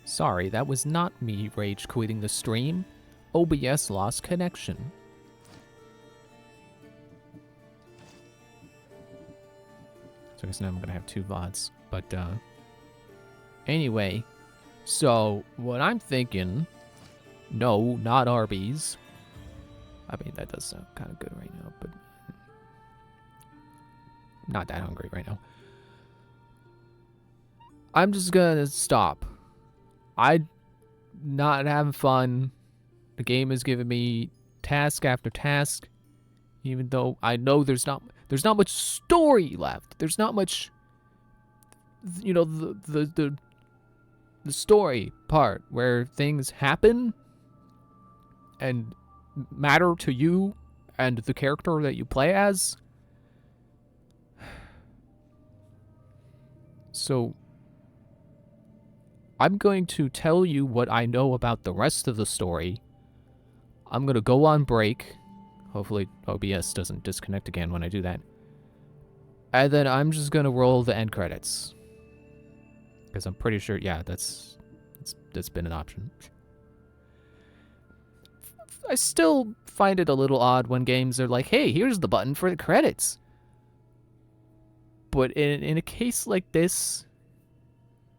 Sorry, that was not me rage quitting the stream. OBS lost connection. So I guess now I'm gonna have 2 VODs. But, anyway. So, what I'm thinking... No, not Arby's. I mean, that does sound kind of good right now, but... Not that hungry right now. I'm just gonna stop. I'm not having fun. The game is giving me task after task, even though I know there's not much story left. There's not much, you know, the story part where things happen and matter to you and the character that you play as. So I'm going to tell you what I know about the rest of the story. I'm going to go on break. Hopefully OBS doesn't disconnect again when I do that. And then I'm just going to roll the end credits. Because I'm pretty sure, yeah, that's been an option. I still find it a little odd when games are like, hey, here's the button for the credits. But in a case like this,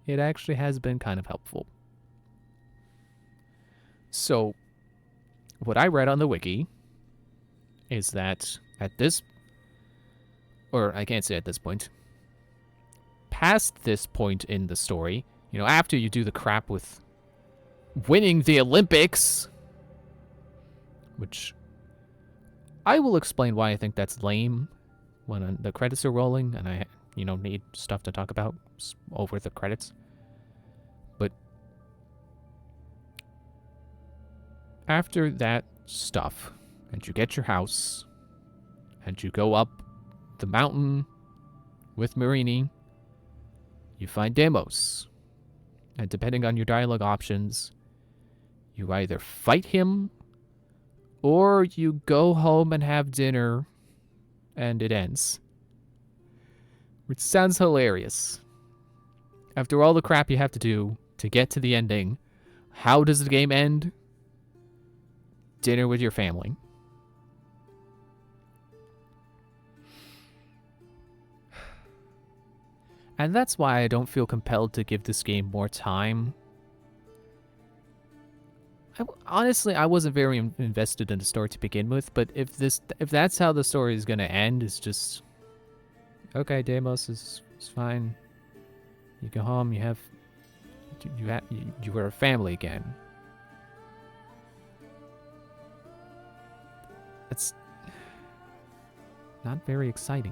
it actually has been kind of helpful. So, what I read on the wiki is that at this, or I can't say at this point, past this point in the story, you know, after you do the crap with winning the Olympics, which I will explain why I think that's lame when the credits are rolling and I, you know, need stuff to talk about over the credits. But after that stuff, and you get your house, and you go up the mountain with Marini, you find Deimos. And depending on your dialogue options, you either fight him, or you go home and have dinner, and it ends. Which sounds hilarious. After all the crap you have to do to get to the ending, how does the game end? Dinner with your family. And that's why I don't feel compelled to give this game more time. Honestly, I wasn't very invested in the story to begin with, but if that's how the story is going to end, it's just... Okay, Deimos is fine. You go home, you were a family again. It's not very exciting.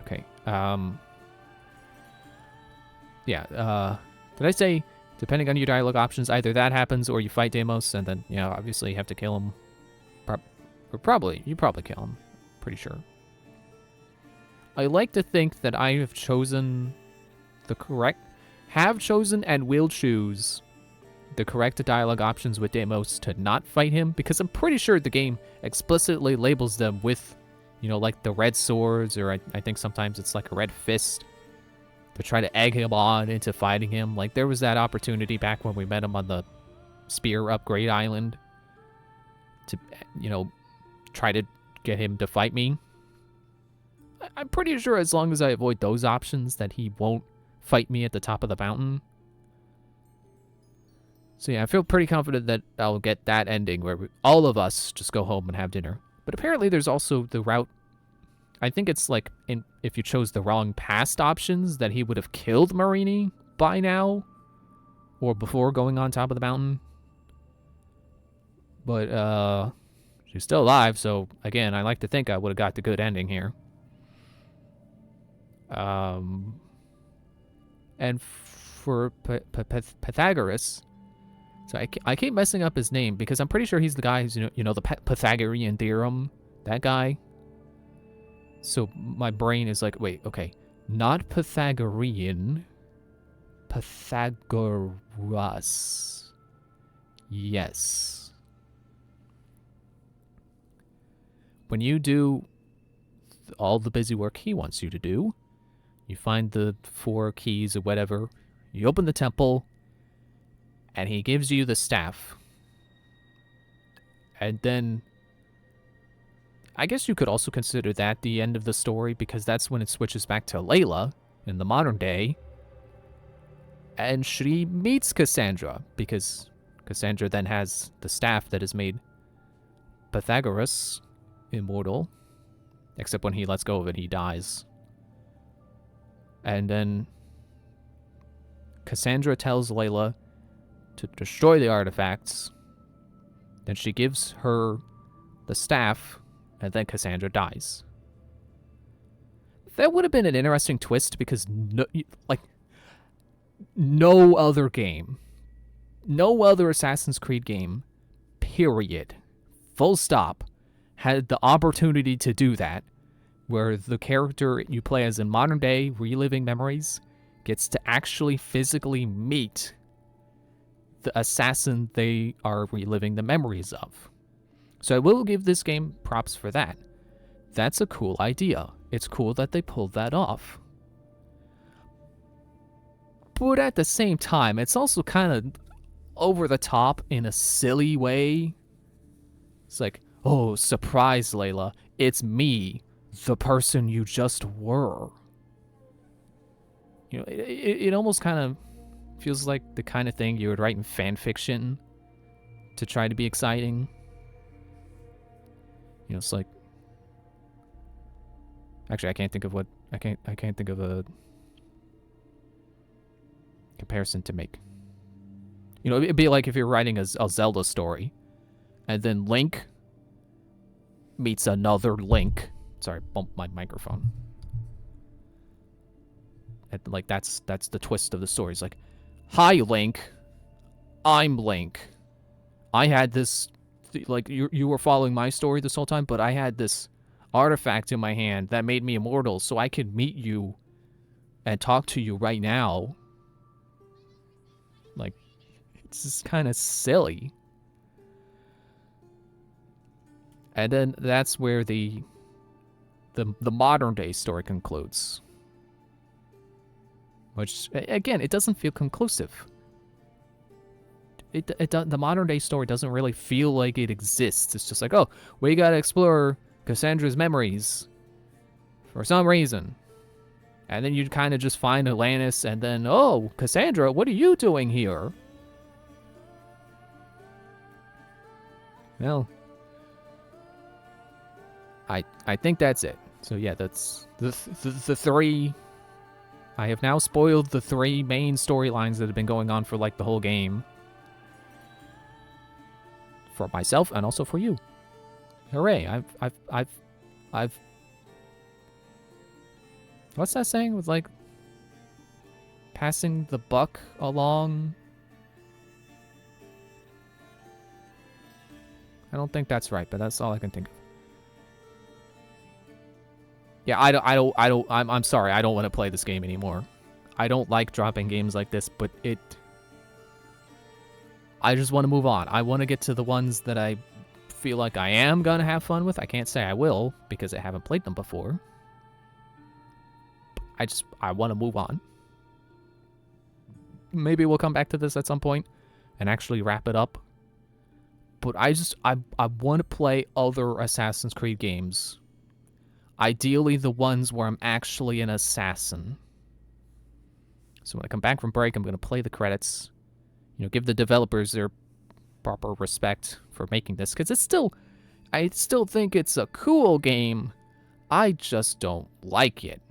Okay, yeah, did I say, depending on your dialogue options, either that happens or you fight Deimos, and then, you know, obviously you have to kill him. You probably kill him, pretty sure. I like to think that I have chosen and will choose the correct dialogue options with Deimos to not fight him, because I'm pretty sure the game explicitly labels them with, you know, like the red swords, or I think sometimes it's like a red fist, to try to egg him on into fighting him. Like, there was that opportunity back when we met him on the Spear Upgrade Island to, you know, try to get him to fight me. I'm pretty sure as long as I avoid those options that he won't fight me at the top of the mountain. So yeah, I feel pretty confident that I'll get that ending where all of us just go home and have dinner. But apparently there's also the route, I think it's like, if you chose the wrong past options, that he would have killed Marini by now, or before going on top of the mountain. But, she's still alive, so again, I like to think I would have got the good ending here. And for Pythagoras, so I keep messing up his name because I'm pretty sure he's the guy who's, you know, the Pythagorean theorem, that guy. So my brain is like, wait, okay, not Pythagorean, Pythagoras. Yes. When you do all the busy work he wants you to do, You find the 4 keys or whatever. You open the temple, and he gives you the staff. And then, I guess you could also consider that the end of the story, because that's when it switches back to Layla in the modern day. And she meets Cassandra, because Cassandra then has the staff that has made Pythagoras immortal. Except when he lets go of it, he dies. And then Cassandra tells Layla to destroy the artifacts. Then she gives her the staff, and then Cassandra dies. That would have been an interesting twist, because no other game, no other Assassin's Creed game, period, full stop, had the opportunity to do that, where the character you play as in modern day, reliving memories, gets to actually physically meet the assassin they are reliving the memories of. So I will give this game props for that. That's a cool idea. It's cool that they pulled that off. But at the same time, it's also kind of over the top in a silly way. It's like, oh, surprise, Layla. It's me, the person you just were. You know, it almost kind of feels like the kind of thing you would write in fan fiction to try to be exciting. You know, it's like, actually, I can't think of a comparison to make. You know, it'd be like if you're writing a Zelda story, and then Link meets another Link. Sorry, bumped my microphone. And like that's the twist of the story. It's like, hi Link, I'm Link. I had this, like you were following my story this whole time, but I had this artifact in my hand that made me immortal, so I could meet you and talk to you right now. Like, it's just kind of silly. And then that's where the modern day story concludes. Which, again, it doesn't feel conclusive. The modern day story doesn't really feel like it exists. It's just like, oh, we gotta explore Cassandra's memories for some reason. And then you kind of just find Atlantis, and then, oh, Cassandra, what are you doing here? Well, I think that's it. So yeah, that's the 3. I have now spoiled the 3 main storylines that have been going on for like the whole game. For myself and also for you. Hooray! I've. What's that saying with like passing the buck along? I don't think that's right, but that's all I can think of. Yeah, I'm sorry, I don't want to play this game anymore. I don't like dropping games like this, but I just want to move on. I want to get to the ones that I feel like I am gonna have fun with. I can't say I will, because I haven't played them before. I want to move on. Maybe we'll come back to this at some point and actually wrap it up. But I want to play other Assassin's Creed games. Ideally, the ones where I'm actually an assassin. So when I come back from break, I'm going to play the credits. You know, give the developers their proper respect for making this. Because I still think it's a cool game. I just don't like it.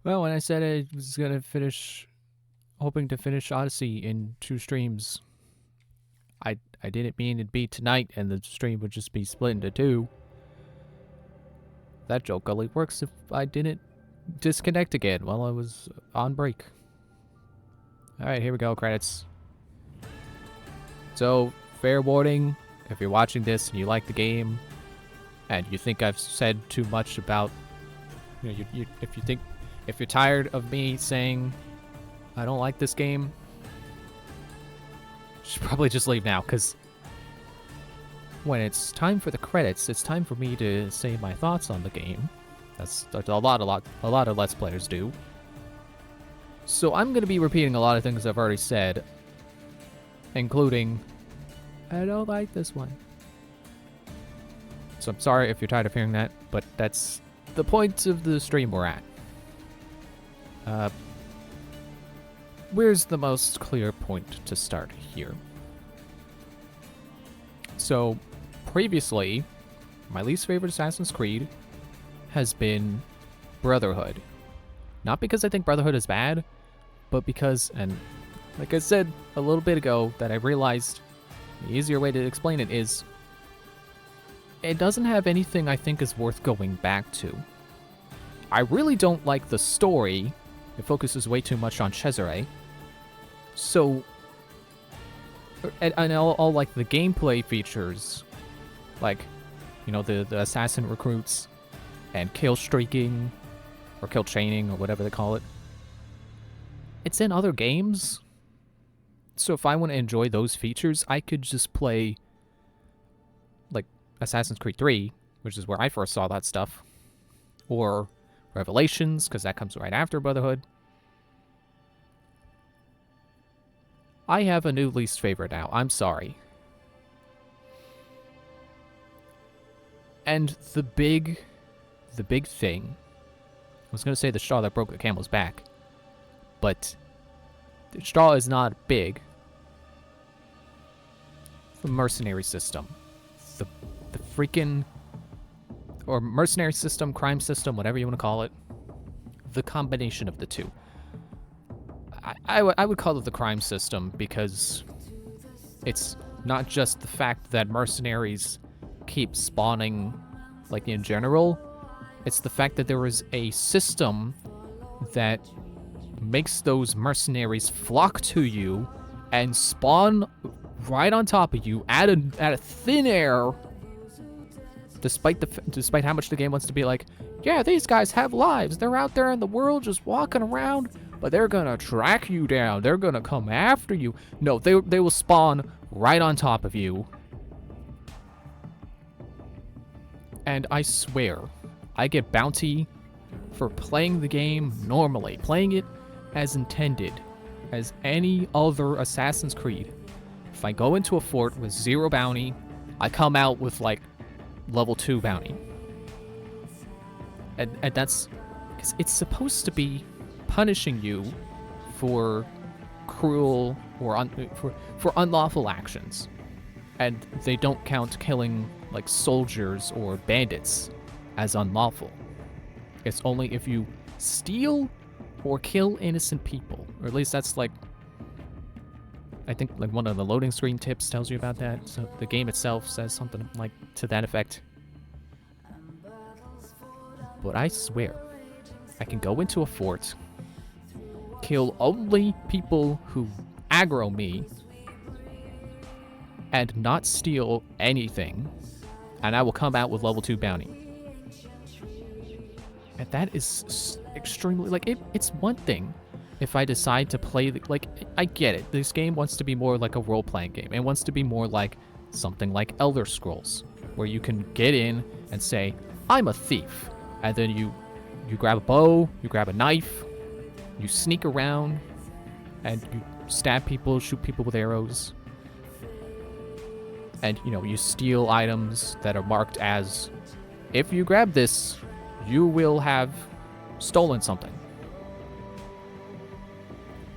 Well, when I said I was gonna finish, hoping to finish Odyssey in 2 streams, I didn't mean it'd be tonight and the stream would just be split into 2. That joke only works if I didn't disconnect again while I was on break. Alright, here we go, credits. So, fair warning, if you're watching this and you like the game, and you think I've said too much about, if you're tired of me saying I don't like this game, you should probably just leave now, because when it's time for the credits, it's time for me to say my thoughts on the game. That's a lot of Let's Players do. So I'm going to be repeating a lot of things I've already said, including, I don't like this one. So I'm sorry if you're tired of hearing that, but that's the point of the stream we're at. Where's the most clear point to start here? So, previously, my least favorite Assassin's Creed has been Brotherhood. Not because I think Brotherhood is bad, but because, and like I said a little bit ago, that I realized the easier way to explain it is, it doesn't have anything I think is worth going back to. I really don't like the story. It focuses way too much on Cesare. So, and all like the gameplay features, like, you know, the assassin recruits and kill streaking or kill chaining or whatever they call it. It's in other games. So if I want to enjoy those features, I could just play like Assassin's Creed 3, which is where I first saw that stuff, or Revelations, because that comes right after Brotherhood. I have a new least favorite now. I'm sorry. And the big thing, I was going to say the straw that broke the camel's back, but the straw is not big. The mercenary system. The freaking, or mercenary system, crime system, whatever you want to call it. The combination of the two. I would call it the crime system because it's not just the fact that mercenaries keep spawning, like in general. It's the fact that there is a system that makes those mercenaries flock to you and spawn right on top of you out of thin air. Despite how much the game wants to be like, yeah, these guys have lives. They're out there in the world just walking around, but they're gonna track you down. They're gonna come after you. No, they will spawn right on top of you. And I swear, I get bounty for playing the game normally, playing it as intended, as any other Assassin's Creed. If I go into a fort with 0 bounty, I come out with like level 2 bounty. And that's because it's supposed to be punishing you for cruel or for unlawful actions. And they don't count killing like soldiers or bandits as unlawful. It's only if you steal or kill innocent people, or at least that's like, I think like one of the loading screen tips tells you about that. So the game itself says something like to that effect. But I swear, I can go into a fort, kill only people who aggro me, and not steal anything, and I will come out with level 2 bounty. And that is extremely, like, it's one thing if I decide to play, like, I get it. This game wants to be more like a role-playing game. It wants to be more like something like Elder Scrolls, where you can get in and say, I'm a thief. And then you grab a bow, you grab a knife, you sneak around, and you stab people, shoot people with arrows. And, you know, you steal items that are marked as, if you grab this, you will have stolen something.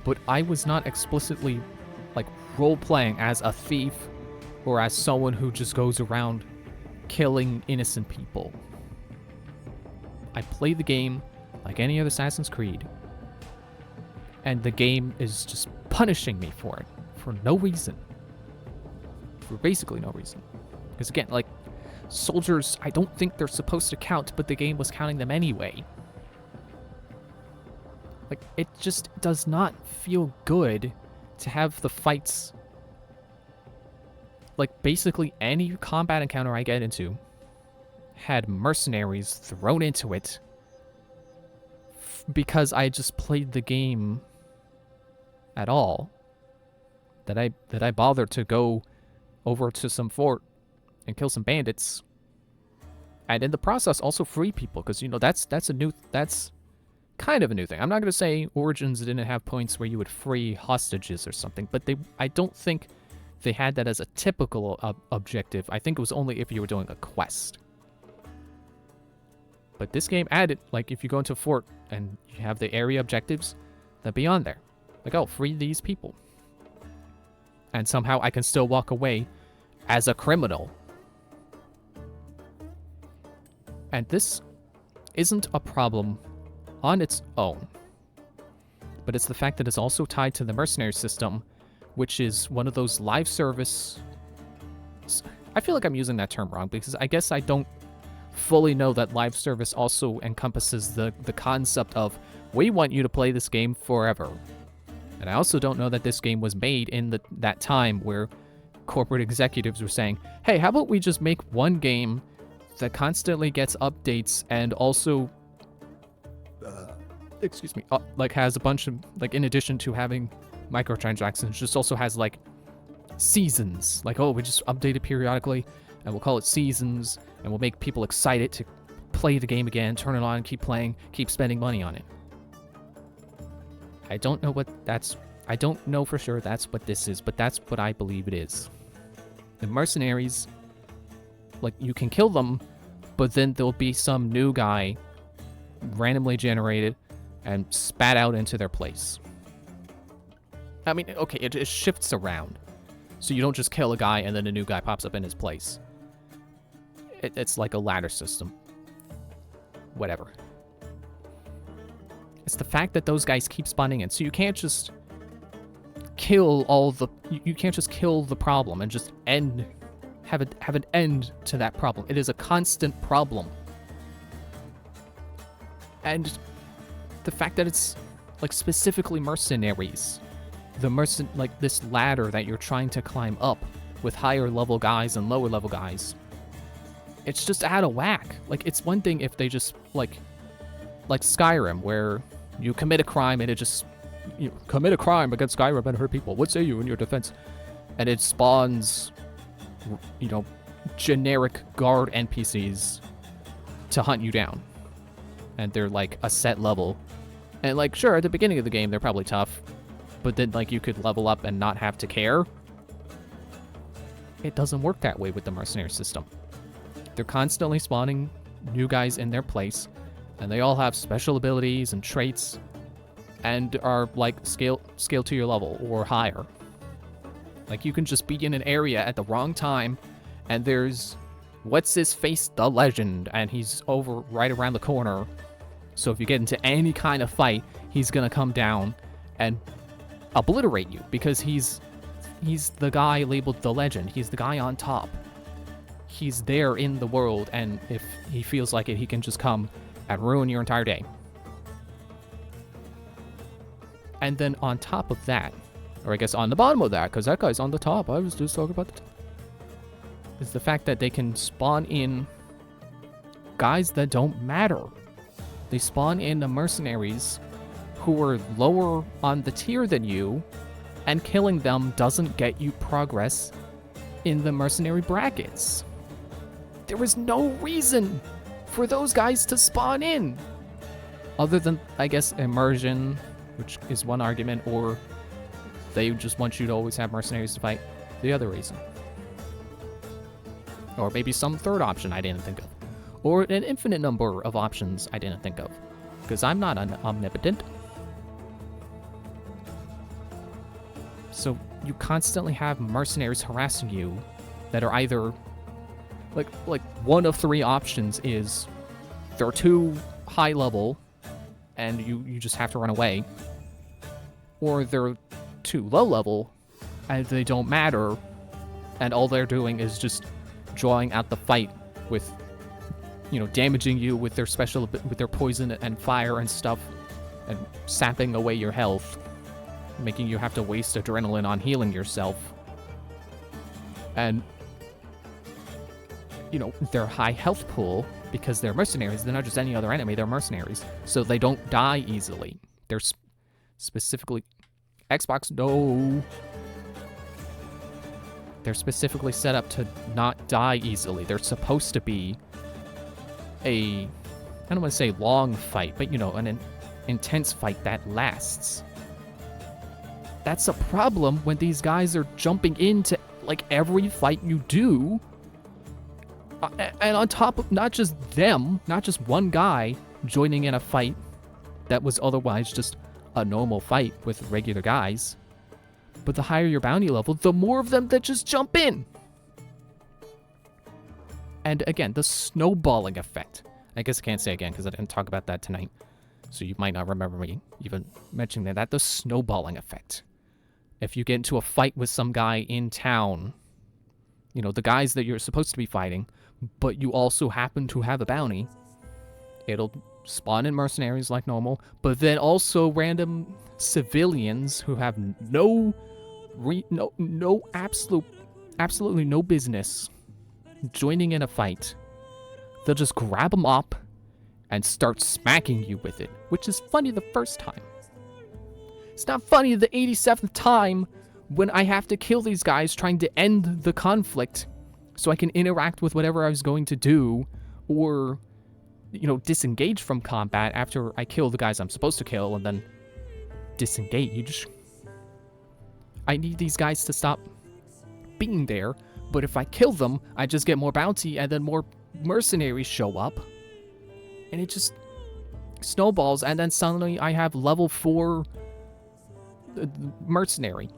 But I was not explicitly, like, role-playing as a thief or as someone who just goes around killing innocent people. I play the game like any other Assassin's Creed. And the game is just punishing me for it, for no reason. For basically no reason. Because again, like, soldiers, I don't think they're supposed to count, but the game was counting them anyway. Like, it just does not feel good to have the fights. Like, basically any combat encounter I get into had mercenaries thrown into it because I just played the game at all. That I bothered to go over to some fort and kill some bandits. And in the process also free people, because you know that's kind of a new thing. I'm not going to say Origins didn't have points where you would free hostages or something, but I don't think they had that as a typical objective. I think it was only if you were doing a quest. But this game added, like, if you go into a fort and you have the area objectives, that'd be on there. Like, oh, free these people. And somehow I can still walk away as a criminal. And this isn't a problem on its own. But it's the fact that it's also tied to the mercenary system, which is one of those live service... I feel like I'm using that term wrong, because I guess I don't fully know that live service also encompasses the concept of, we want you to play this game forever. And I also don't know that this game was made in that time where corporate executives were saying, hey, how about we just make one game that constantly gets updates and also, like has a bunch of, like, in addition to having microtransactions, just also has, like, seasons. Like, oh, we just update it periodically, and we'll call it seasons, and we'll make people excited to play the game again, turn it on, keep playing, keep spending money on it. I don't know what that's... I don't know for sure that's what this is, but that's what I believe it is. The mercenaries, like, you can kill them, but then there'll be some new guy randomly generated and spat out into their place. I mean, okay, it shifts around. So you don't just kill a guy and then a new guy pops up in his place. It's like a ladder system. Whatever. It's the fact that those guys keep spawning in, so you can't just kill all the... You can't just kill the problem and just have an end to that problem. It is a constant problem. And the fact that it's, like, specifically mercenaries, like, this ladder that you're trying to climb up with higher level guys and lower level guys, it's just out of whack. Like, it's one thing if they just, like Skyrim, where you commit a crime and it just, you commit a crime against Skyrim and hurt people. What say you in your defense? And it spawns, you know, generic guard NPCs to hunt you down. And they're, like, a set level. And, like, sure, at the beginning of the game, they're probably tough. But then, like, you could level up and not have to care. It doesn't work that way with the mercenary system. They're constantly spawning new guys in their place. And they all have special abilities and traits. And are, like, scale to your level or higher. Like, you can just be in an area at the wrong time. And there's... what's his face? The Legend. And he's over right around the corner. So if you get into any kind of fight, he's gonna come down and obliterate you, because he's the guy labeled the Legend. He's the guy on top. He's there in the world, and if he feels like it, he can just come and ruin your entire day. And then on top of that, or I guess on the bottom of that, because that guy's on the top, I was just talking about the top, is the fact that they can spawn in guys that don't matter. They spawn in the mercenaries who are lower on the tier than you, and killing them doesn't get you progress in the mercenary brackets. There is no reason for those guys to spawn in. Other than, I guess, immersion, which is one argument, or they just want you to always have mercenaries to fight, the other reason. Or maybe some third option I didn't think of. Or an infinite number of options I didn't think of. Because I'm not omnipotent. So you constantly have mercenaries harassing you that are either... Like one of three options is they're too high level and you just have to run away. Or they're too low level, and they don't matter, and all they're doing is just drawing out the fight with, damaging you with their with their poison and fire and stuff, and sapping away your health, making you have to waste adrenaline on healing yourself. And, their high health pool, because they're mercenaries, they're not just any other enemy, they're mercenaries, so they don't die easily. They're specifically... Xbox, no! They're specifically set up to not die easily. They're supposed to be I don't want to say long fight, but, an intense fight that lasts. That's a problem when these guys are jumping into, every fight you do. And on top of not just them, not just one guy joining in a fight that was otherwise just a normal fight with regular guys, but the higher your bounty level, the more of them that just jump in. And again, the snowballing effect. I guess I can't say again because I didn't talk about that tonight, so you might not remember me even mentioning that. The snowballing effect. If you get into a fight with some guy in town, the guys that you're supposed to be fighting, but you also happen to have a bounty, it'll spawn in mercenaries like normal, but then also random civilians who have absolutely no business joining in a fight. They'll just grab them up and start smacking you with it, which is funny the first time. It's not funny the 87th time when I have to kill these guys trying to end the conflict so I can interact with whatever I was going to do, or, disengage from combat after I kill the guys I'm supposed to kill and then disengage. I need these guys to stop being there, but if I kill them, I just get more bounty and then more mercenaries show up. And it just snowballs, and then suddenly I have level 4 mercenary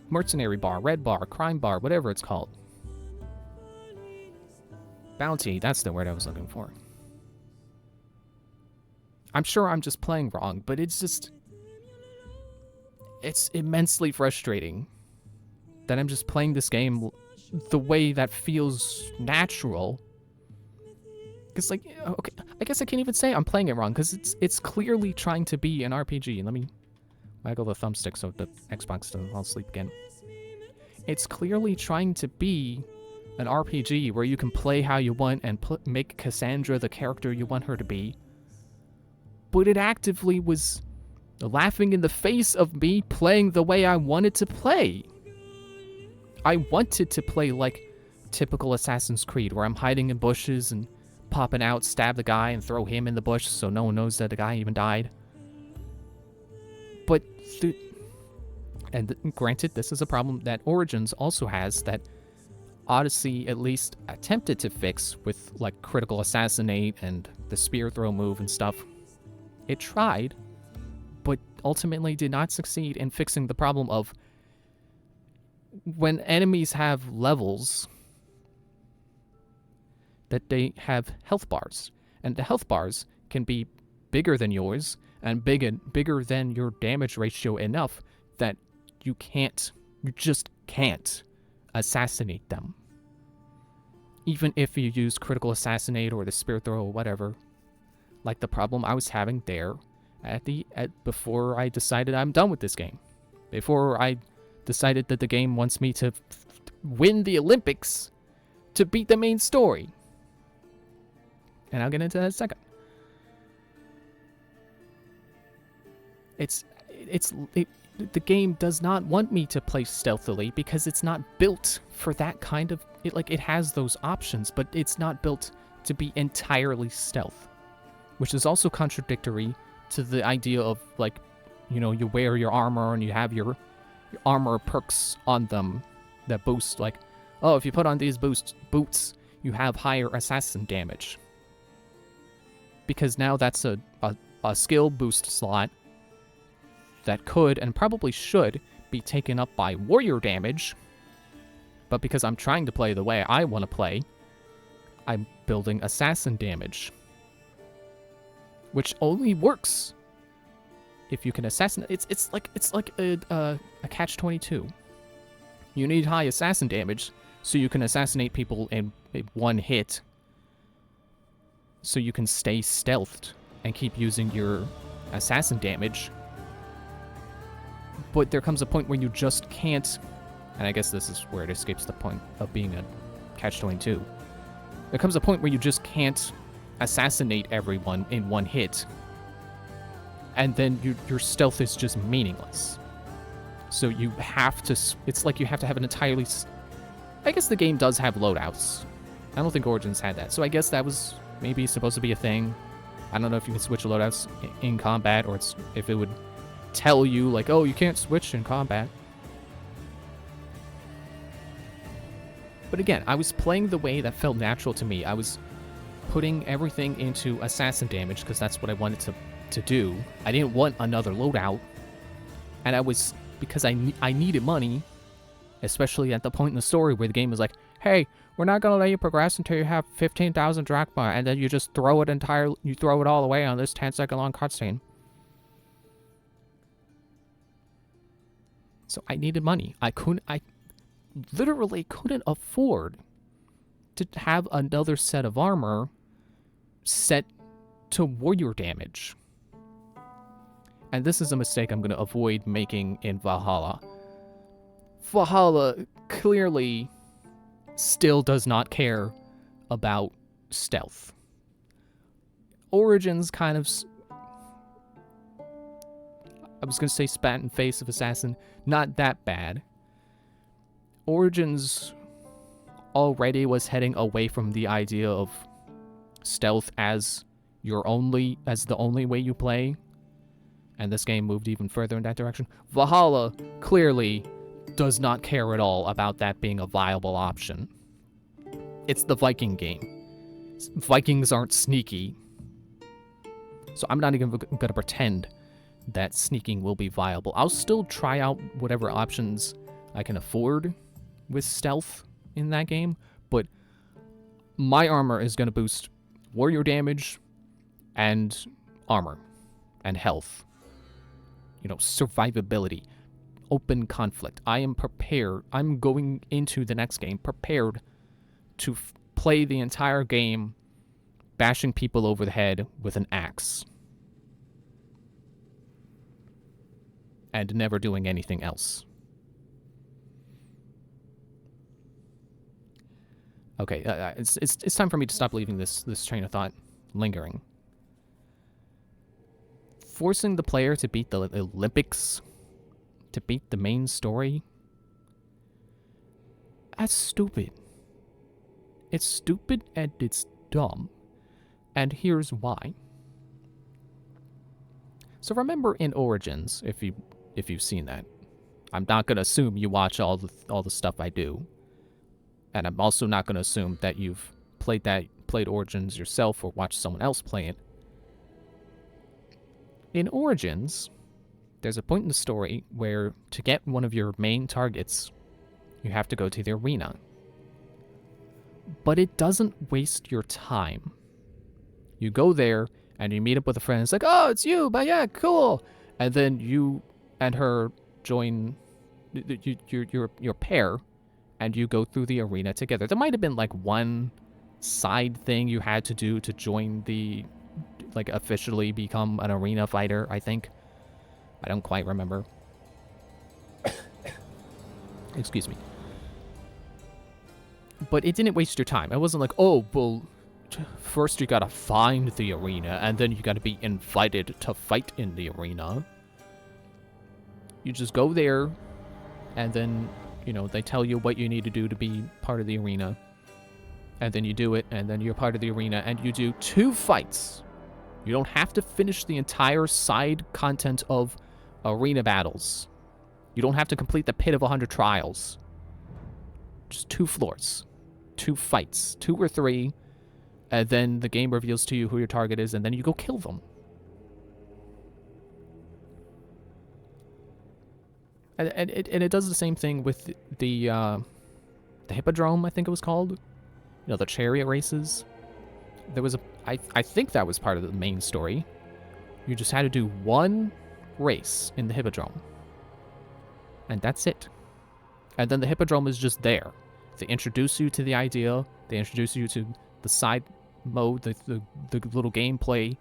bar, red bar, crime bar, whatever it's called. Bounty, that's the word I was looking for. I'm sure I'm just playing wrong, but it's immensely frustrating that I'm just playing this game the way that feels natural. Because, okay, I guess I can't even say I'm playing it wrong, because it's clearly trying to be an RPG. Let me waggle the thumbstick so the Xbox doesn't fall asleep again. It's clearly trying to be an RPG where you can play how you want and make Cassandra the character you want her to be. But it actively was laughing in the face of me playing the way I wanted to play. I wanted to play like typical Assassin's Creed, where I'm hiding in bushes and popping out, stab the guy, and throw him in the bush so no one knows that the guy even died. But, and granted, this is a problem that Origins also has, that Odyssey at least attempted to fix with, critical assassinate and the spear throw move and stuff. It tried, but ultimately did not succeed in fixing the problem of when enemies have levels, that they have health bars, and the health bars can be bigger than yours and bigger than your damage ratio enough that you just can't assassinate them. Even if you use critical assassinate or the spear throw or whatever, like the problem I was having there before I decided I'm done with this game, before I decided that the game wants me to win the Olympics to beat the main story. And I'll get into that in a second. The game does not want me to play stealthily because it's not built for that kind of... It has those options, but it's not built to be entirely stealth. Which is also contradictory to the idea of, you wear your armor and you have your armor perks on them that boost, if you put on these boots, you have higher assassin damage. Because now that's a skill boost slot that could and probably should be taken up by warrior damage, but because I'm trying to play the way I want to play, I'm building assassin damage, which only works if you can assassinate, it's like a catch-22. You need high assassin damage so you can assassinate people in one hit, so you can stay stealthed and keep using your assassin damage. But there comes a point where you just can't, and I guess this is where it escapes the point of being a catch-22. There comes a point where you just can't assassinate everyone in one hit, and then your stealth is just meaningless. So you have to, it's like you have to have an entirely, I guess the game does have loadouts. I don't think Origins had that, so I guess that was maybe supposed to be a thing. I don't know if you can switch loadouts in combat, or it's if it would tell you, like, oh, you can't switch in combat. But again, I was playing the way that felt natural to me. I was putting everything into assassin damage, because that's what I wanted to do. I didn't want another loadout. And I was, because I needed money, especially at the point in the story where the game was like, hey, we're not going to let you progress until you have 15,000 drachma, and then you just throw it all away on this 10-second long cutscene. So I needed money. I literally couldn't afford to have another set of armor set to warrior damage. And this is a mistake I'm going to avoid making in Valhalla. Valhalla clearly still does not care about stealth. Origins kind of, I was going to say spat in face of Assassin, not that bad. Origins already was heading away from the idea of stealth as the only way you play, and this game moved even further in that direction. Valhalla clearly does not care at all about that being a viable option. It's the Viking game. Vikings aren't sneaky. So I'm not even going to pretend that sneaking will be viable. I'll still try out whatever options I can afford with stealth in that game, but my armor is going to boost warrior damage and armor and health. You know, survivability, open conflict. I am prepared. I'm going into the next game prepared to play the entire game bashing people over the head with an axe. And never doing anything else. Okay, it's time for me to stop leaving this train of thought lingering. Forcing the player to beat the Olympics, to beat the main story, that's stupid. It's stupid and it's dumb. And here's why. So remember in Origins, if you've seen that, I'm not gonna assume you watch all the stuff I do, and I'm also not gonna assume that you've played Origins yourself or watched someone else play it. In Origins, there's a point in the story where to get one of your main targets, you have to go to the arena. But it doesn't waste your time. You go there and you meet up with a friend. It's like, oh, it's you, but yeah, cool. And then you and her join your pair, and you go through the arena together. There might have been like one side thing you had to do to join the, like, officially become an arena fighter, I think. I don't quite remember. Excuse me. But it didn't waste your time. It wasn't like, oh, well, first you gotta find the arena, and then you gotta be invited to fight in the arena. You just go there, and then, you know, they tell you what you need to do to be part of the arena. And then you do it, and then you're part of the arena, and you do 2 fights. You don't have to finish the entire side content of arena battles. You don't have to complete the Pit of 100 Trials. Just 2 floors. 2 fights. 2 or 3. And then the game reveals to you who your target is, and then you go kill them. And it does the same thing with the Hippodrome, I think it was called. You know, the chariot races. There was I think that was part of the main story. You just had to do one race in the Hippodrome. And that's it. And then the Hippodrome is just there. They introduce you to the idea. They introduce you to the side mode, the little gameplay,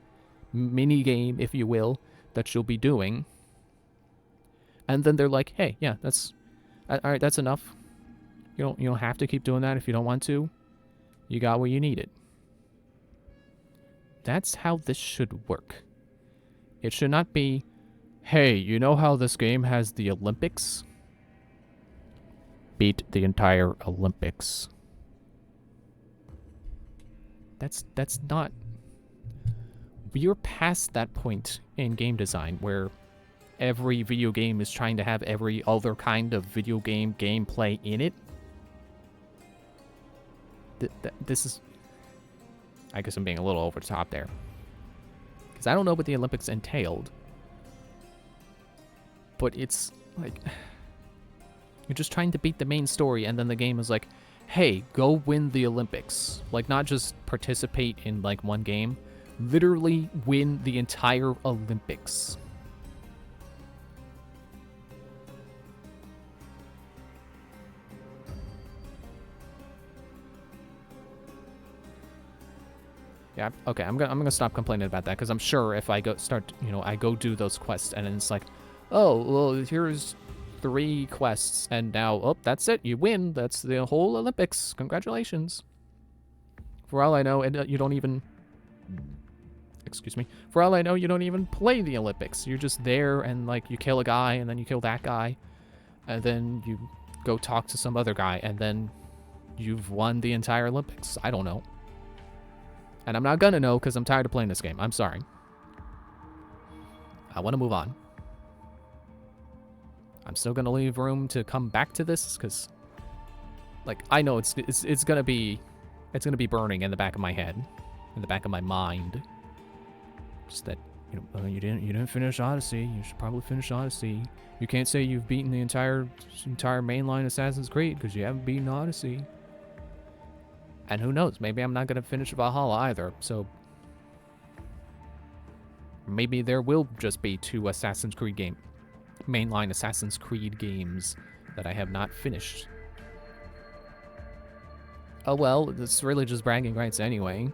mini game, if you will, that you'll be doing. And then they're like, hey, yeah, that's... all right, that's enough. You don't have to keep doing that if you don't want to. You got what you needed. That's how this should work. It should not be, hey, you know how this game has the Olympics? Beat the entire Olympics. That's not... We're past that point in game design where every video game is trying to have every other kind of video game gameplay in it. This is... I guess I'm being a little over the top there. Because I don't know what the Olympics entailed. But it's like... You're just trying to beat the main story, and then the game is like, hey, go win the Olympics. Like, not just participate in, like, one game. Literally win the entire Olympics. Yeah, okay, I'm gonna stop complaining about that, because I'm sure if I I go do those quests, and then it's like, oh, well, here's 3 quests, and now, oh, that's it, you win, that's the whole Olympics, congratulations. For all I know, and you don't even, excuse me, for all I know, you don't even play the Olympics. You're just there, and, like, you kill a guy, and then you kill that guy, and then you go talk to some other guy, and then you've won the entire Olympics. I don't know. And I'm not gonna know because I'm tired of playing this game. I'm sorry. I want to move on. I'm still gonna leave room to come back to this because, like, I know it's gonna be burning in the back of my head, in the back of my mind. Just that, you didn't finish Odyssey. You should probably finish Odyssey. You can't say you've beaten the entire mainline Assassin's Creed because you haven't beaten Odyssey. And who knows, maybe I'm not going to finish Valhalla either, so... Maybe there will just be 2 mainline Assassin's Creed games that I have not finished. Oh well, it's really just bragging rights anyway.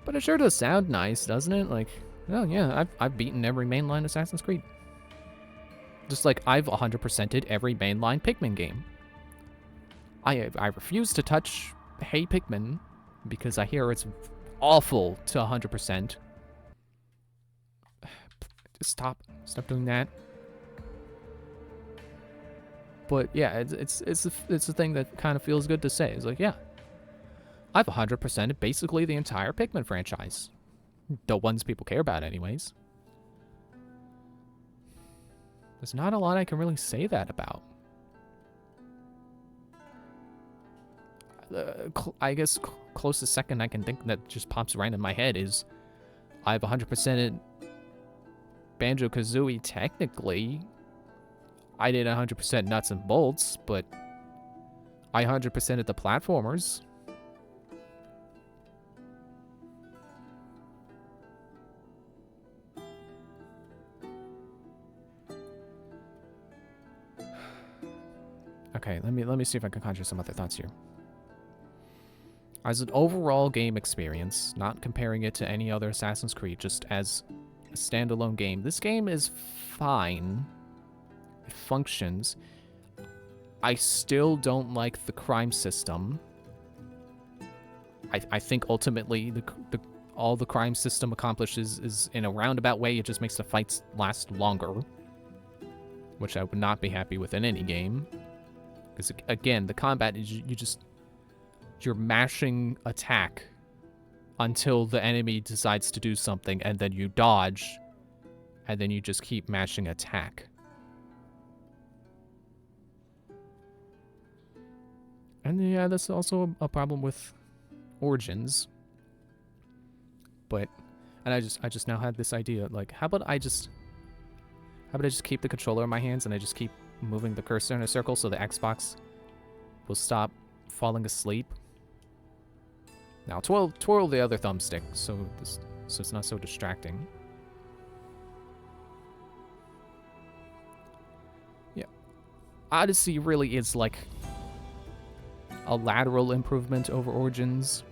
But it sure does sound nice, doesn't it? Like, oh yeah, I've beaten every mainline Assassin's Creed. Just like I've 100%ed every mainline Pikmin game. I refuse to touch Hey Pikmin because I hear it's awful to 100%. Stop doing that. But yeah, it's a thing that kind of feels good to say. It's like, yeah, I've 100%ed basically the entire Pikmin franchise, the ones people care about, anyways. There's not a lot I can really say that about. I guess closest second I can think that just pops right in my head is I've 100%ed Banjo-Kazooie. Technically, I did 100% nuts and bolts, but I 100%ed the platformers. Okay, let me see if I can conjure some other thoughts here. As an overall game experience, not comparing it to any other Assassin's Creed, just as a standalone game, this game is fine. It functions. I still don't like the crime system. I think ultimately all the crime system accomplishes is in a roundabout way, it just makes the fights last longer, which I would not be happy with in any game. Because again, the combat is you're mashing attack until the enemy decides to do something, and then you dodge, and then you just keep mashing attack. And yeah, that's also a problem with Origins. But, and I just now had this idea, like, how about I just keep the controller in my hands and I just keep moving the cursor in a circle so the Xbox will stop falling asleep. Now twirl the other thumbstick so it's not so distracting. Odyssey really is like a lateral improvement over Origins.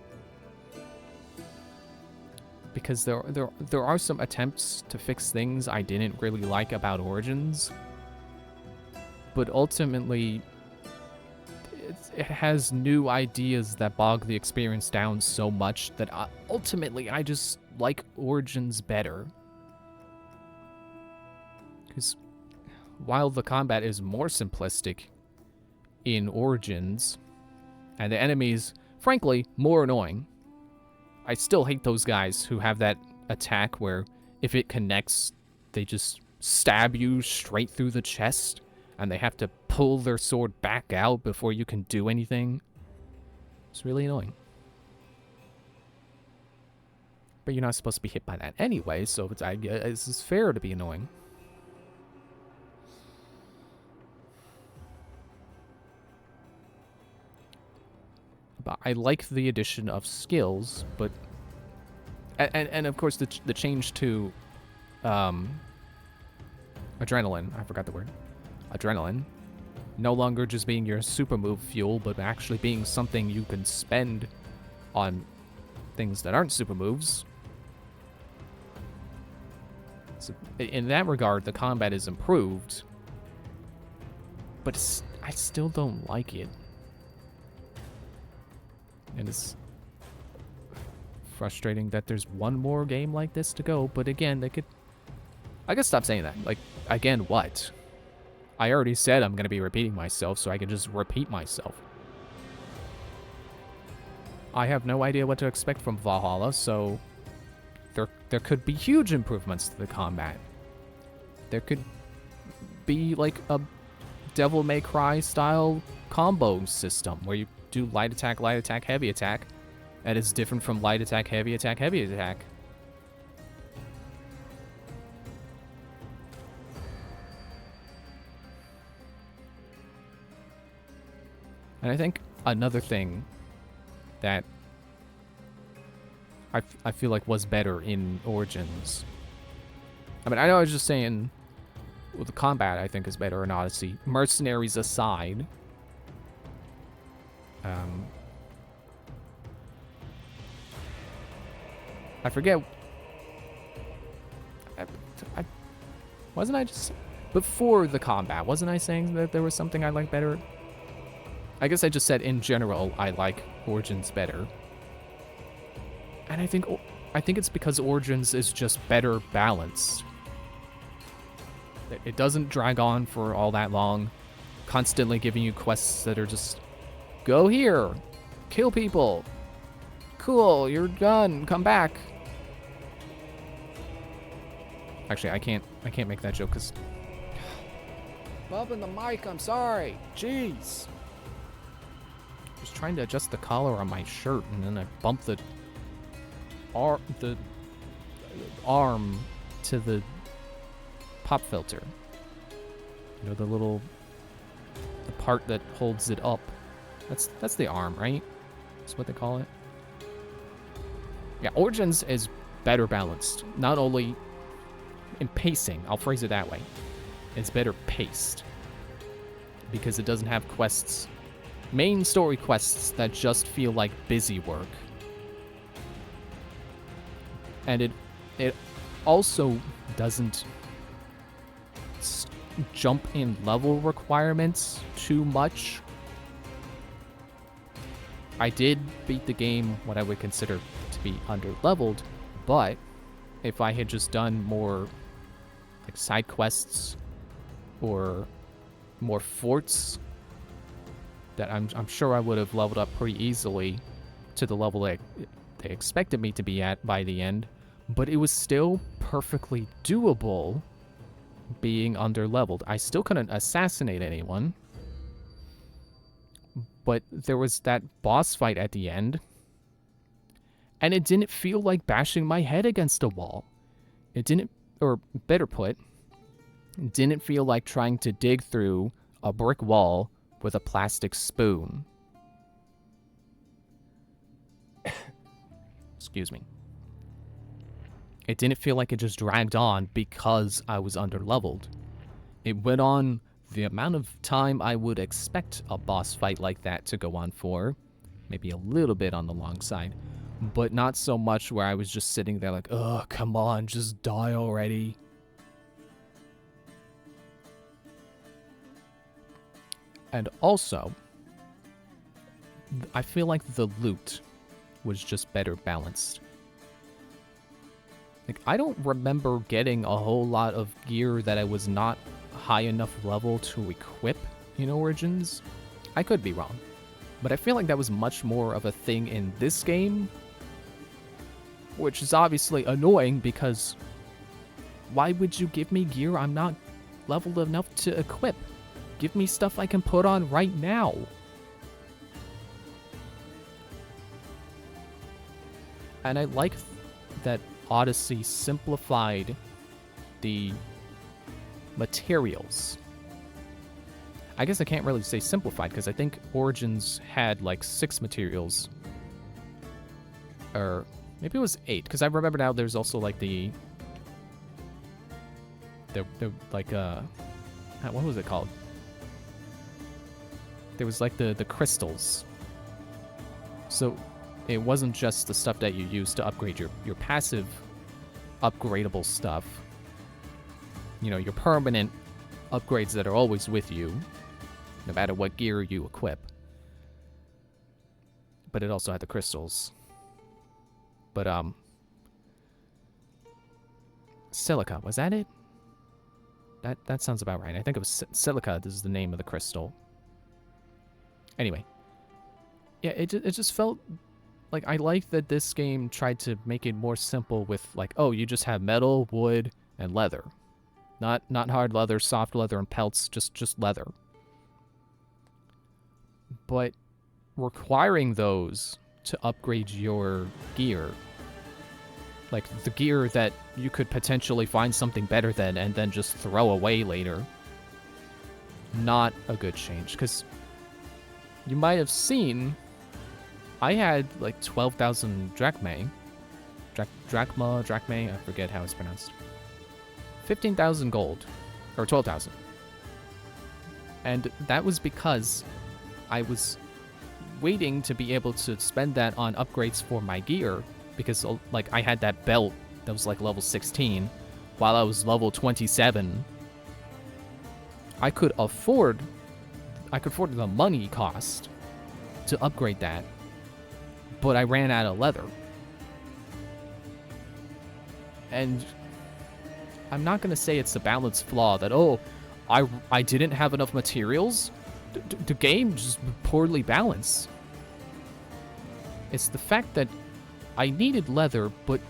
Because there are some attempts to fix things I didn't really like about Origins. But ultimately, it has new ideas that bog the experience down so much that ultimately I just like Origins better. Because while the combat is more simplistic in Origins, and the enemies, frankly, more annoying, I still hate those guys who have that attack where if it connects, they just stab you straight through the chest, and they have to pull their sword back out before you can do anything. It's really annoying. But you're not supposed to be hit by that anyway, so it's fair to be annoying. But I like the addition of skills, but and of course the change to adrenaline. I forgot the word. Adrenaline, no longer just being your super move fuel, but actually being something you can spend on things that aren't super moves. So in that regard, the combat is improved, but I still don't like it. And it's frustrating that there's one more game like this to go, but again, I could stop saying that. Like, again, what? I already said I'm going to be repeating myself, so I can just repeat myself. I have no idea what to expect from Valhalla, so there could be huge improvements to the combat. There could be like a Devil May Cry style combo system where you do light attack, heavy attack, and it's different from light attack, heavy attack, heavy attack. And I think another thing that I feel like was better in Origins. I mean, I know I was just saying, well, the combat I think is better in Odyssey. Mercenaries aside, I forget. Wasn't I just before the combat? Wasn't I saying that there was something I like better? I guess I just said in general I like Origins better, and I think it's because Origins is just better balanced. It doesn't drag on for all that long, constantly giving you quests that are just go here, kill people, cool, you're done, come back. Actually, I can't make that joke because bumping the mic. I'm sorry. Jeez. Just trying to adjust the collar on my shirt, and then I bump the arm to the pop filter. You know, the part that holds it up. That's the arm, right? That's what they call it. Yeah, Origins is better balanced. Not only in pacing, I'll phrase it that way. It's better paced because it doesn't have quests, main story quests that just feel like busy work. And it also doesn't jump in level requirements too much. I did beat the game what I would consider to be under-leveled, but if I had just done more like side quests or more forts, that I'm sure I would have leveled up pretty easily to the level they expected me to be at by the end, but it was still perfectly doable being under-leveled. I still couldn't assassinate anyone, but there was that boss fight at the end, and it didn't feel like bashing my head against a wall. It didn't, or better put, it didn't feel like trying to dig through a brick wall with a plastic spoon. Excuse me. It didn't feel like it just dragged on because I was under-leveled. It went on the amount of time I would expect a boss fight like that to go on for. Maybe a little bit on the long side, but not so much where I was just sitting there like, ugh, come on, just die already. And also, I feel like the loot was just better balanced. Like, I don't remember getting a whole lot of gear that I was not high enough level to equip in Origins. I could be wrong, but I feel like that was much more of a thing in this game, which is obviously annoying because why would you give me gear I'm not leveled enough to equip? Give me stuff I can put on right now. And I like that Odyssey simplified the materials. I guess I can't really say simplified because I think Origins had like 6 materials. Or maybe it was 8, because I remember now there's also like the like what was it called? There was like the crystals. So it wasn't just the stuff that you use to upgrade your passive upgradable stuff. You know, your permanent upgrades that are always with you, no matter what gear you equip. But it also had the crystals. But, Silica, was that it? That sounds about right. I think it was Silica, this is the name of the crystal. Anyway. Yeah, it just felt like I like that this game tried to make it more simple with like, oh, you just have metal, wood, and leather. Not hard leather, soft leather, and pelts, just leather. But requiring those to upgrade your gear, like the gear that you could potentially find something better than and then just throw away later, not a good change. Because you might have seen I had like 12,000 drachmae. Drachmae, I forget how it's pronounced. 15,000 gold, or 12,000. And that was because I was waiting to be able to spend that on upgrades for my gear, because like I had that belt that was like level 16, while I was level 27. I could afford the money cost to upgrade that, but I ran out of leather. And I'm not going to say it's a balance flaw that, oh, I didn't have enough materials. The game just poorly balanced. It's the fact that I needed leather, but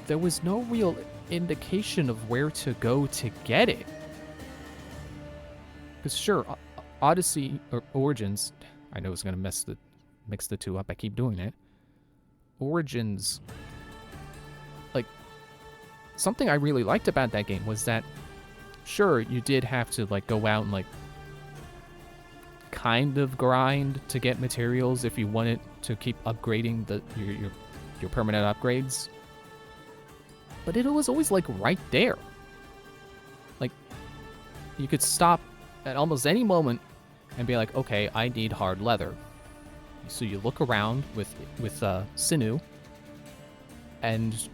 there was no real indication of where to go to get it. Because sure, Odyssey or Origins, I know it's going to mix the two up. I keep doing it. Origins, like, something I really liked about that game was that, sure, you did have to, like, go out and, like, kind of grind to get materials if you wanted to keep upgrading your permanent upgrades. But it was always, like, right there. Like, you could stop at almost any moment and be like, okay, I need hard leather. So you look around with Sinu, and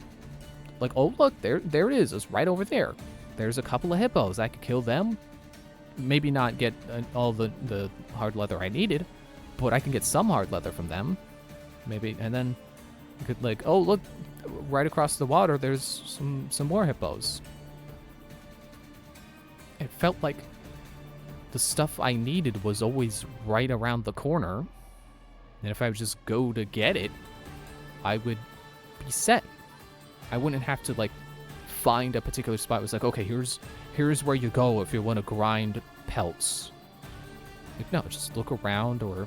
like, oh look, there it is. It's right over there. There's a couple of hippos. I could kill them. Maybe not get all the hard leather I needed, but I can get some hard leather from them. Maybe, and then you could like, oh look, right across the water, there's some more hippos. It felt like the stuff I needed was always right around the corner. And if I would just go to get it, I would be set. I wouldn't have to, like, find a particular spot. It was like, okay, here's where you go if you want to grind pelts. Like, no, just look around or,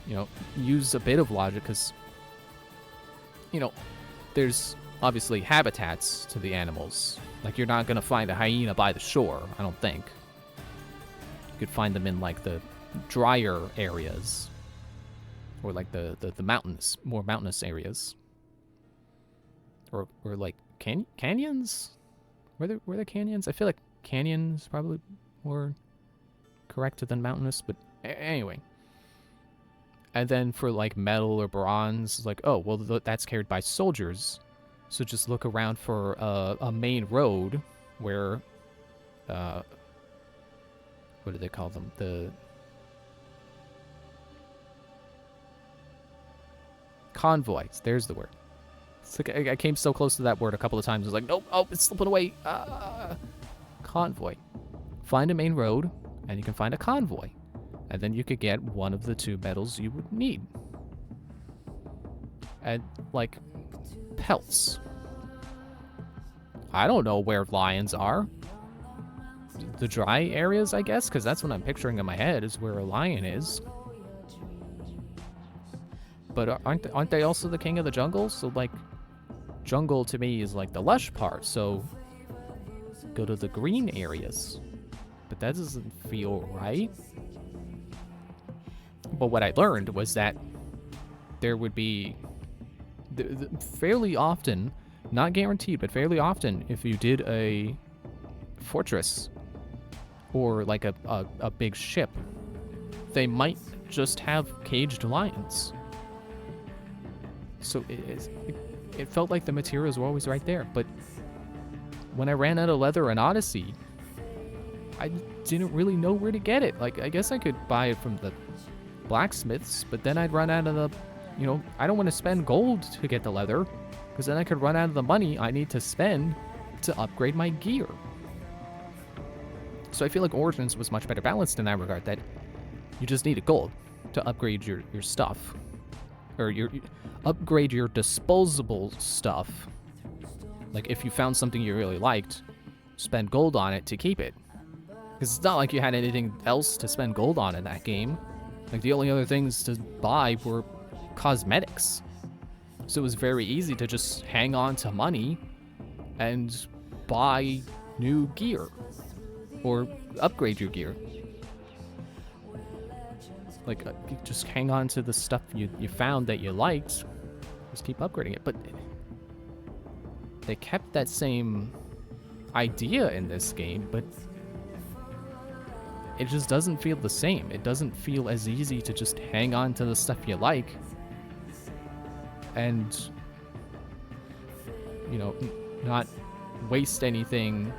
you know, use a bit of logic because, you know, there's obviously habitats to the animals. Like, you're not going to find a hyena by the shore, I don't think. You could find them in, like, the drier areas. Or like the mountains, more mountainous areas, or like canyons. Were there canyons? I feel like canyons probably more correct than mountainous, but anyway. And then for like metal or bronze, like, oh, well, that's carried by soldiers. So just look around for a main road where, what do they call them? The convoys. There's the word. It's like I came so close to that word a couple of times. I was like, nope, oh, it's slipping away. Convoy. Find a main road, and you can find a convoy. And then you could get one of the 2 metals you would need. And, like, pelts. I don't know where lions are. The dry areas, I guess, because that's what I'm picturing in my head, is where a lion is. But aren't they also the king of the jungle? So, like, jungle to me is, like, the lush part, so go to the green areas. But that doesn't feel right. But what I learned was that there would be fairly often, not guaranteed, but fairly often, if you did a fortress or like a big ship, they might just have caged lions. So it felt like the materials were always right there. But when I ran out of leather in Odyssey, I didn't really know where to get it. Like, I guess I could buy it from the blacksmiths, but then I'd run out of the, you know, I don't want to spend gold to get the leather, because then I could run out of the money I need to spend to upgrade my gear. So I feel like Origins was much better balanced in that regard, that you just needed gold to upgrade your stuff. Or upgrade your disposable stuff. Like, if you found something you really liked, spend gold on it to keep it. Because it's not like you had anything else to spend gold on in that game. Like, the only other things to buy were cosmetics. So it was very easy to just hang on to money and buy new gear. Or upgrade your gear. Like, just hang on to the stuff you found that you liked. Just keep upgrading it. But they kept that same idea in this game, but it just doesn't feel the same. It doesn't feel as easy to just hang on to the stuff you like and, you know, not waste anything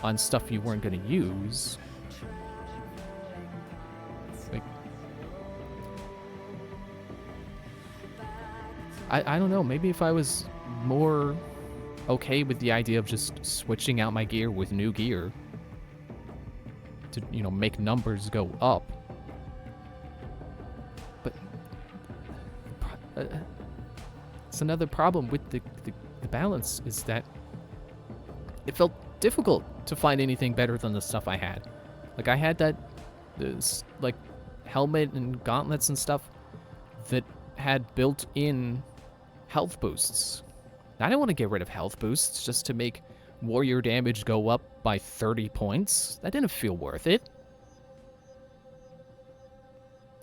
on stuff you weren't going to use. Like, I don't know, maybe if I was more okay with the idea of just switching out my gear with new gear to, you know, make numbers go up. But it's another problem with the balance, is that it felt difficult to find anything better than the stuff I had. Like, I had that like helmet and gauntlets and stuff that had built-in health boosts. I didn't want to get rid of health boosts just to make warrior damage go up by 30 points. That didn't feel worth it.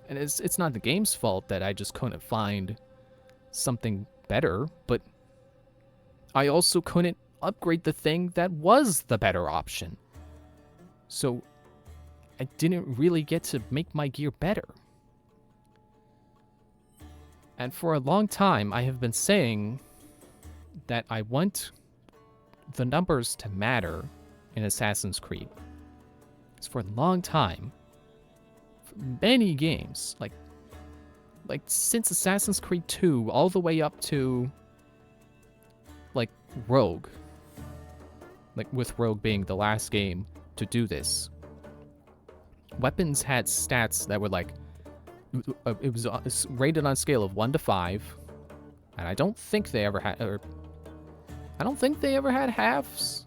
And it's not the game's fault that I just couldn't find something better, but I also couldn't upgrade the thing that was the better option. So I didn't really get to make my gear better. And for a long time, I have been saying that I want the numbers to matter in Assassin's Creed. Because for a long time, for many games, like since Assassin's Creed 2 all the way up to like Rogue, like with Rogue being the last game to do this, weapons had stats that were like, it was rated on a scale of 1 to 5, and I don't think they ever had, or I don't think they ever had halves.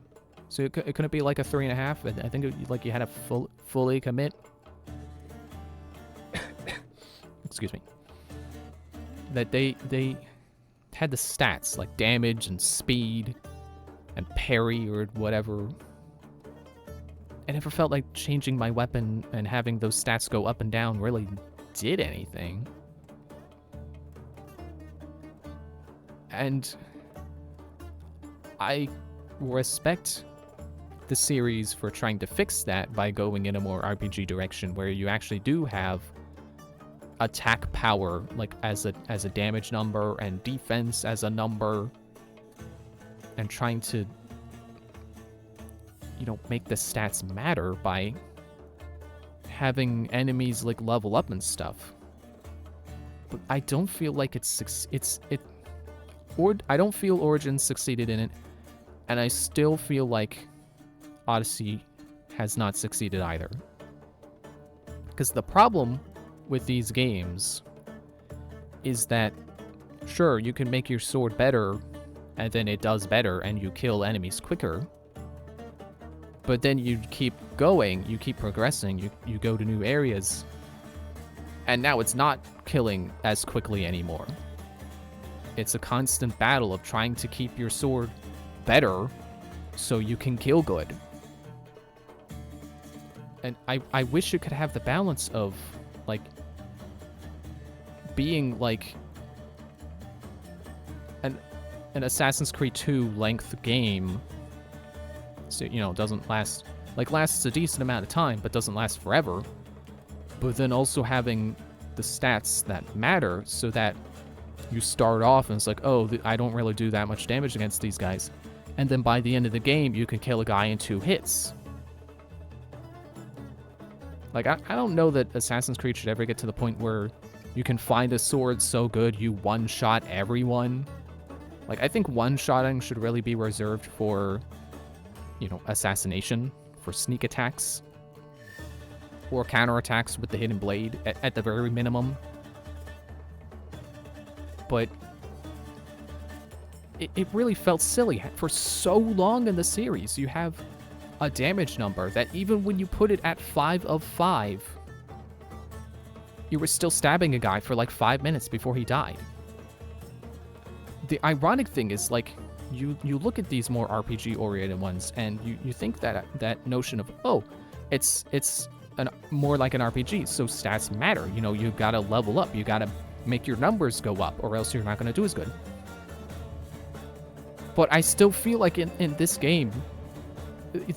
So it couldn't be like a 3.5. I think like you had to fully commit. Excuse me. That they had the stats like damage and speed and parry or whatever. I never felt like changing my weapon and having those stats go up and down really did anything. And I respect the series for trying to fix that by going in a more RPG direction where you actually do have attack power like as a damage number and defense as a number, and trying to, you know, make the stats matter by having enemies like level up and stuff. But I don't feel like I don't feel Origins succeeded in it, and I still feel like Odyssey has not succeeded either. Because the problem with these games is that, sure, you can make your sword better, and then it does better, and you kill enemies quicker. But then you keep going, you keep progressing, you go to new areas, and now it's not killing as quickly anymore. It's a constant battle of trying to keep your sword better so you can kill good. And I wish it could have the balance of, like, being like an Assassin's Creed 2 length game. So, you know, doesn't last, like, lasts a decent amount of time, but doesn't last forever. But then also having the stats that matter so that you start off and it's like, oh, I don't really do that much damage against these guys. And then by the end of the game, you can kill a guy in 2 hits. Like, I don't know that Assassin's Creed should ever get to the point where you can find a sword so good you one-shot everyone. Like, I think one-shotting should really be reserved for, you know, assassination, for sneak attacks, or counterattacks with the hidden blade at the very minimum. But it really felt silly. For so long in the series, you have a damage number that even when you put it at 5 of 5, you were still stabbing a guy for like 5 minutes before he died. The ironic thing is, like, you look at these more RPG-oriented ones, and you think that notion of, oh, it's more like an RPG, so stats matter. You know, you gotta level up, you gotta make your numbers go up, or else you're not gonna do as good. But I still feel like in this game,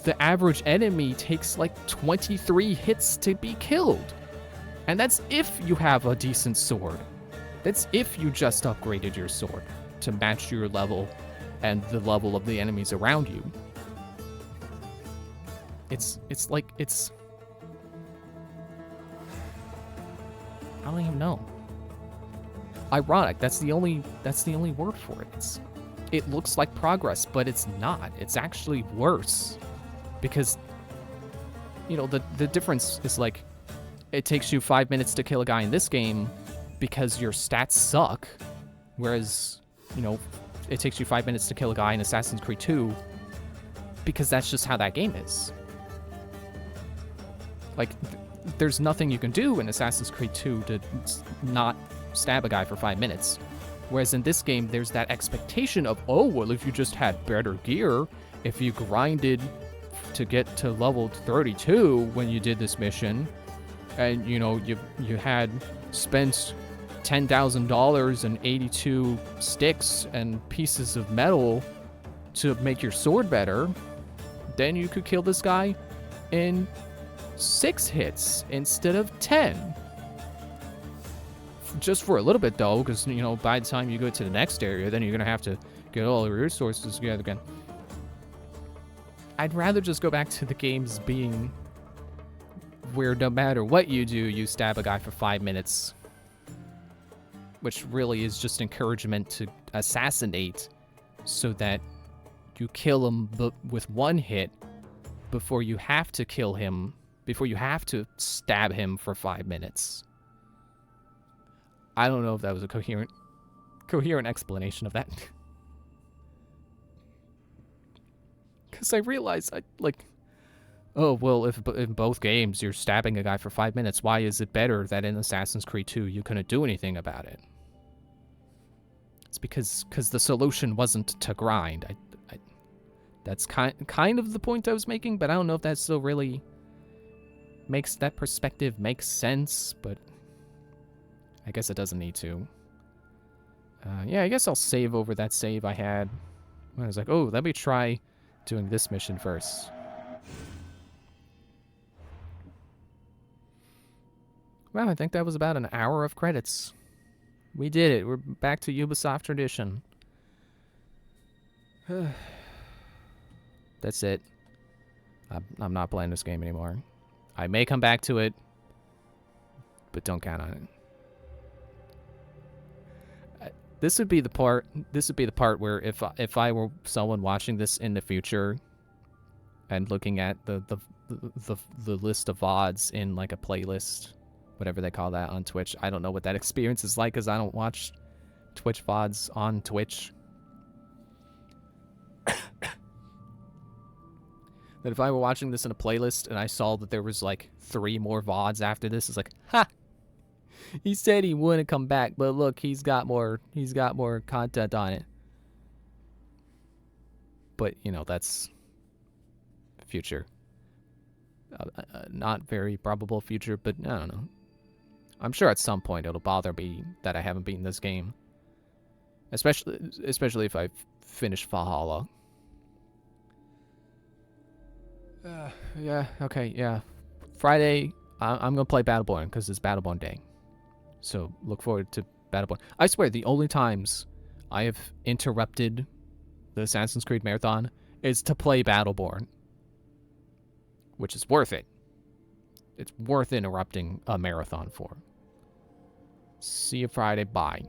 the average enemy takes like 23 hits to be killed. And that's if you have a decent sword. That's if you just upgraded your sword to match your level and the level of the enemies around you. It's I don't even know. Ironic, that's the only word for it. It looks like progress, but it's not. It's actually worse. Because, you know, the difference is, like, it takes you 5 minutes to kill a guy in this game because your stats suck, whereas, you know, it takes you 5 minutes to kill a guy in Assassin's Creed 2 because that's just how that game is. Like, there's nothing you can do in Assassin's Creed 2 to not stab a guy for 5 minutes. Whereas in this game, there's that expectation of, oh, well, if you just had better gear, if you grinded to get to level 32 when you did this mission, and, you know, you had spent $10,000 and 82 sticks and pieces of metal to make your sword better, then you could kill this guy in 6 hits instead of 10. Just for a little bit, though, because, you know, by the time you go to the next area, then you're going to have to get all your resources together again. I'd rather just go back to the games being where no matter what you do, you stab a guy for 5 minutes. Which really is just encouragement to assassinate so that you kill him with 1 hit before you have to kill him, before you have to stab him for 5 minutes. I don't know if that was a coherent explanation of that. Because I realized, oh, well, if in both games you're stabbing a guy for 5 minutes, why is it better that in Assassin's Creed 2 you couldn't do anything about it? It's because the solution wasn't to grind. That's kind of the point I was making, but I don't know if that still really makes that perspective make sense, but I guess it doesn't need to. Yeah, I guess I'll save over that save I had. I was like, oh, let me try doing this mission first. Well, I think that was about an hour of credits. We did it. We're back to Ubisoft tradition. That's it. I'm not playing this game anymore. I may come back to it, but don't count on it. This would be the part. This would be the part where if I were someone watching this in the future, and looking at the list of VODs in like a playlist, whatever they call that on Twitch. I don't know what that experience is like because I don't watch Twitch VODs on Twitch. That if I were watching this in a playlist and I saw that there was like 3 more VODs after this, it's like, ha! He said he wouldn't come back, but look, he's got more content on it. But, you know, that's future. Not very probable future, but I don't know. I'm sure at some point it'll bother me that I haven't beaten this game. Especially if I finish Valhalla. Yeah, okay, yeah. Friday, I'm gonna play Battleborn because it's Battleborn Day. So look forward to Battleborn. I swear, the only times I have interrupted the Assassin's Creed Marathon is to play Battleborn. Which is worth it. It's worth interrupting a marathon for. See you Friday. Bye.